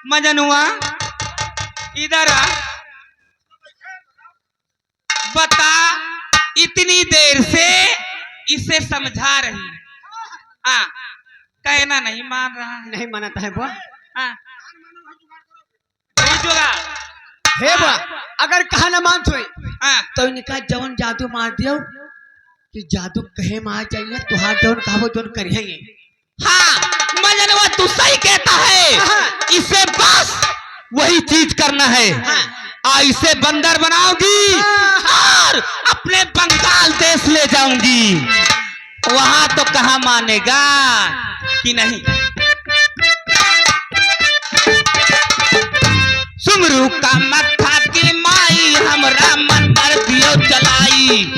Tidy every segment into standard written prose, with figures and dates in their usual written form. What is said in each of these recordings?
मजनुआ इधर आ, बता इतनी देर से इसे समझा रही हाँ कहना नहीं मान रहा है। नहीं मानता है बुआ। हाँ जोगा हे बुआ अगर कहा न मान हाँ तो इनका जवन जादू मार दियो कि जादू कहे मार चाहिए तुहार जवन कहा जवन करिए। हाँ मजनुआ तू सही कहता है। हाँ। इसे बस वही चीज करना है। हाँ। इसे बंदर बनाऊंगी और अपने बंगाल देश ले जाऊंगी। वहां तो कहाँ मानेगा कि नहीं। सुमरू का मक्खा की माई हमरा मंदिर दियो चलाई।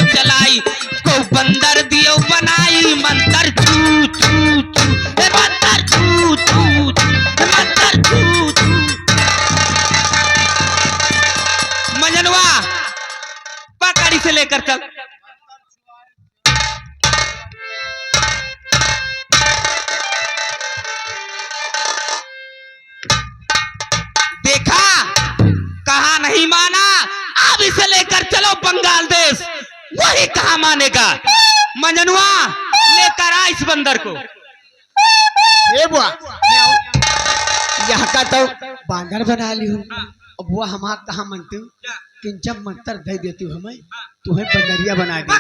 चलाई को बंदर दियो बनाई मंतर छू छू छू मंतर छू छू मंतर छू छू। मजनुआ पकड़ी से लेकर चल। देखा कहा नहीं माना, अब इसे लेकर चलो बंगाल देश, वही कहा मानेगा। मजनुआ लेकर आ इस बंदर को। हे बुआ यहाँ का तो बांदर बना ली हूँ। अब बुआ हम कहा मानते हो कि जब मंत्र दे देती हूँ हमें तुम्हें बंदरिया बना दी।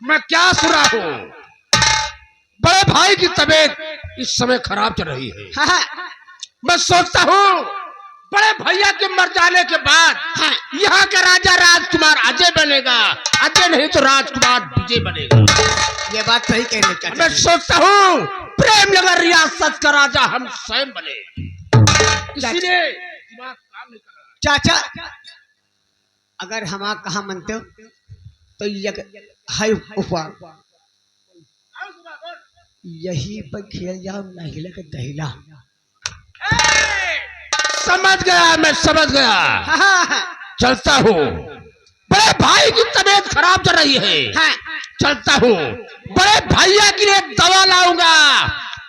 मैं क्या सुना हूँ, बड़े भाई की तबीयत इस समय खराब चल रही है। हाँ। मैं सोचता हूँ बड़े भैया के मर जाने के बाद यहाँ का राजा राजकुमार अजय बनेगा, अजय नहीं तो राजकुमार विजय बनेगा। ये बात सही कह रहे चाचा। मैं सोचता हूँ प्रेम नगर रियासत का राजा हम स्वयं बने, इसीलिए दिमाग काम नहीं कर रहा। चाचा अगर हम कहा मानते हो तो है उपवास यही पर खेल जाओ नहिला के दहिला। समझ गया, मैं समझ गया। चलता हूँ, बड़े भाई की तबीयत खराब चल रही है। चलता हूँ, बड़े भैया के लिए दवा लाऊंगा,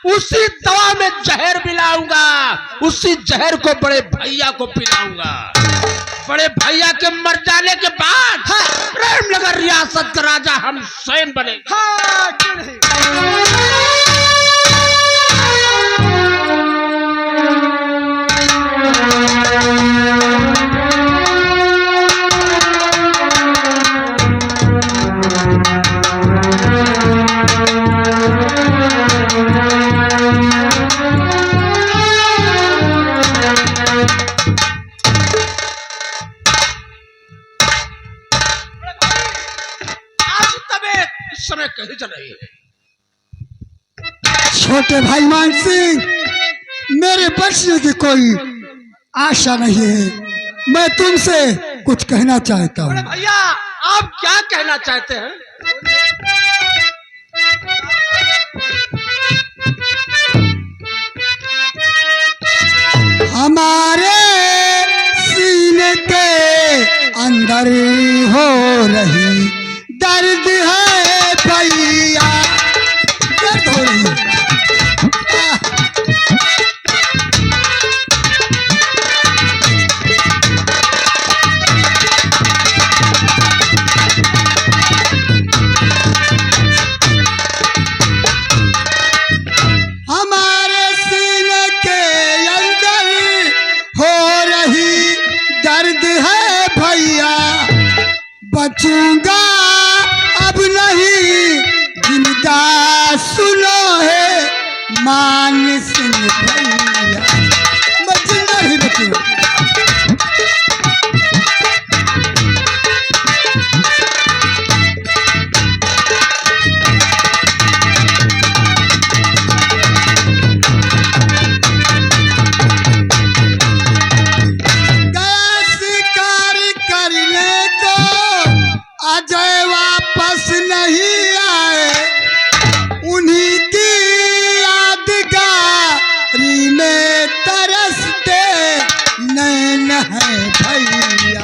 उसी दवा में जहर मिलाऊंगा, उसी जहर को बड़े भैया को पिलाऊंगा। बड़े भैया के मर जाने के बाद प्रेम नगर रियासत का राजा हम स्वयं बने। समय कहीं चल रही है। छोटे भाई मान सिंह, मेरे बचने की कोई आशा नहीं है। मैं तुमसे कुछ कहना चाहता अरे हूँ। भैया, आप क्या कहना चाहते हैं? हमारे सीने के अंदर हो रही दर्द है भैया, दर्द हो रही है। हमारे सीने के अंदर हो रही दर्द है भैया, बचूंगा अब नहीं जिंदा, सुनो है मान सिंह भैया, मैं जिंदा ही बचूंगा। गया शिकार करने को अजय वापस नहीं आए, उन्हीं की यादगारी में तरसते नैन है भैया।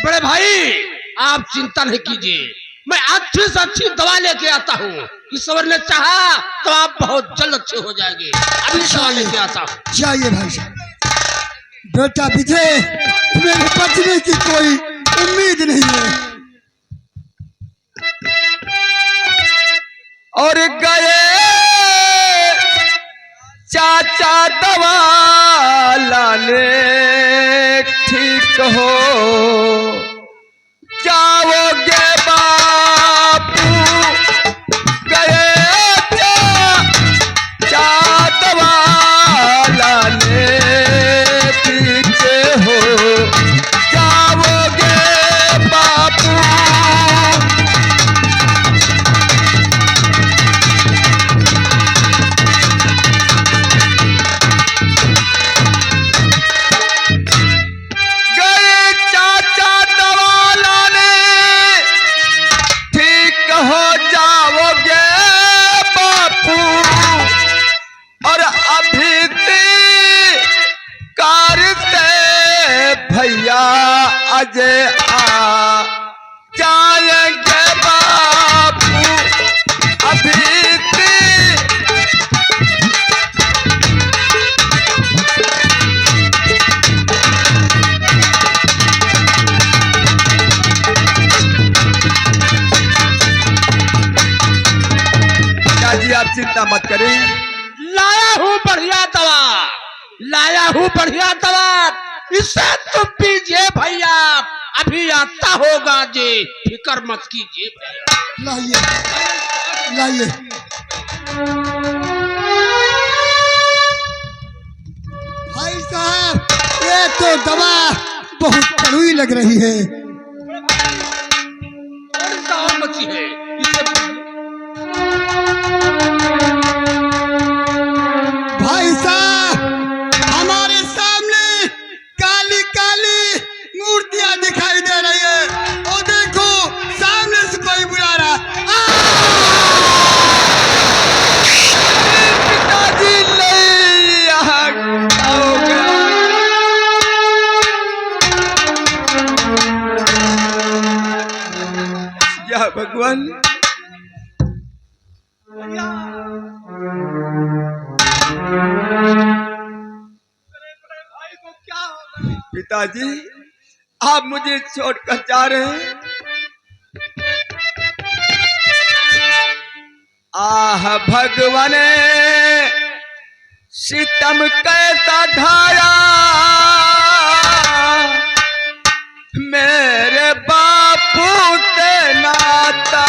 बड़े भाई, आप चिंता नहीं कीजिए, मैं अच्छी से अच्छी दवा लेके आता हूँ। ईश्वर ने चाहा तो आप बहुत जल्द अच्छे हो जाएंगे। अभी दवा लेके आता हूँ। चाहिए भाई साहब। बेटा विजय, मेरे बचने की कोई उम्मीद नहीं है। और गए चाचा दवा लाने, ठीक हो जाओगे बापू, गए चाचा दवा लाने, ठीक हो जाओगे बापू। गए चाचा दवा लाने, ठीक हो जाओगे बापू, और अभी कार से भैया अजय आ जाएंगे बापू, अभी जी आप चिंता मत करें। लाया हूँ बढ़िया दवा, लाया हूँ बढ़िया दवा, इसे तुम पीजिए भैया, अभी आता होगा जी, फिक्र मत कीजिए भैया। लाइए लाइए। भाई साहब, ये तो दवा बहुत कड़वी लग रही है। और दवा बची है, इसे भाई साहब, हमारे सामने काली काली मूर्तियां दिखाई दे रही है, और देखो सामने से कोई बुला रहा। पिताजी नहीं आओगे। या भगवान, पिताजी आप मुझे छोड़कर जा रहे हैं। आह भगवान, सितम कैसा ढाया मेरे बापू के नाता,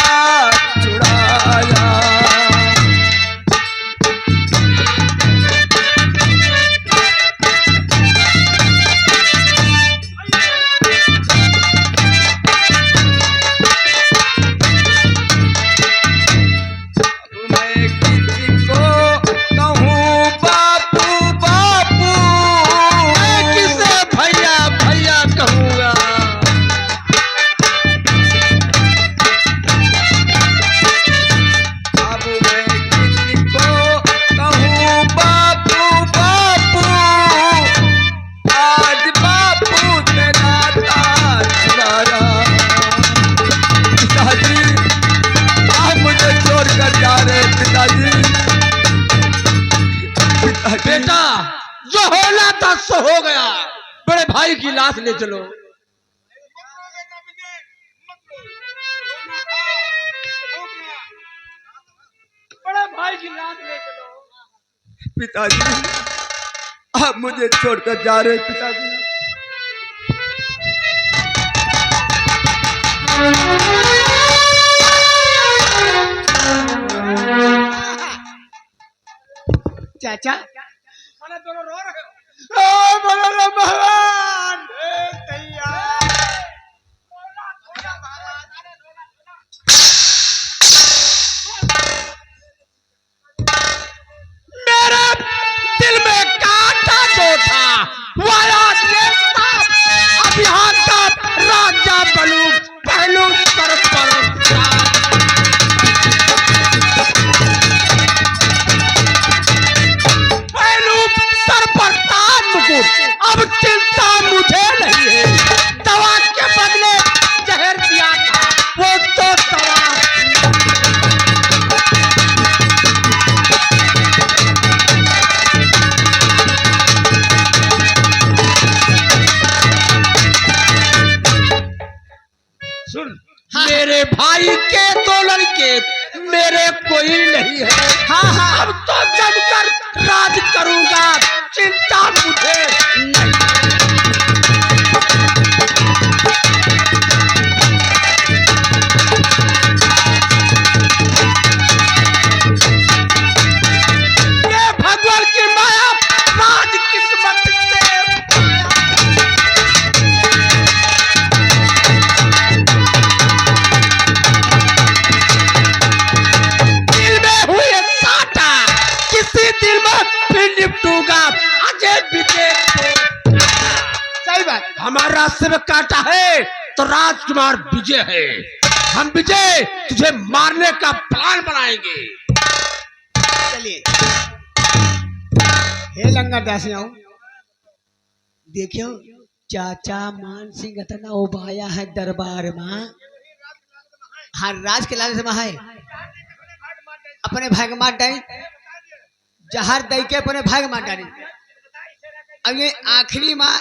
भाई की लाश ले चलो। बड़े भाई की लाश ले चलो। पिताजी आप मुझे छोड़कर जा रहे हैं पिताजी। चाचा दोनों रो रहे हो। भगवान मेरे दिल में कांटा जो था वो आज रेता। अब यहाँ का राजा बनूं पहलू सर पर पहलू सर पर ताज मुकुट। अब चिंता मुझे नहीं है। दवा के बदले जहर दिया था वो तो दवा। सुन मेरे भाई के दो लड़के मेरे कोई नहीं है। हाँ अब तो जमकर राज करूंगा। चिंता मुझे नहीं। ये भगवान की माया राज किस्मत से दिल में हुए साटा किसी दिल में फिर निपटूंगा। अजय विजय सही बात। हमारा सिर काटा है तो राजकुमार विजय है। हम विजय तुझे मारने का प्लान बनाएंगे। चलिए हे लंगर दासियाओ देखियो चाचा मान सिंह इतना उबाया है दरबार में। हर राज के लाल से है अपने भाग मार डाली जहर दई के अपने भाग मार डाली। अब ये आखिरी माँ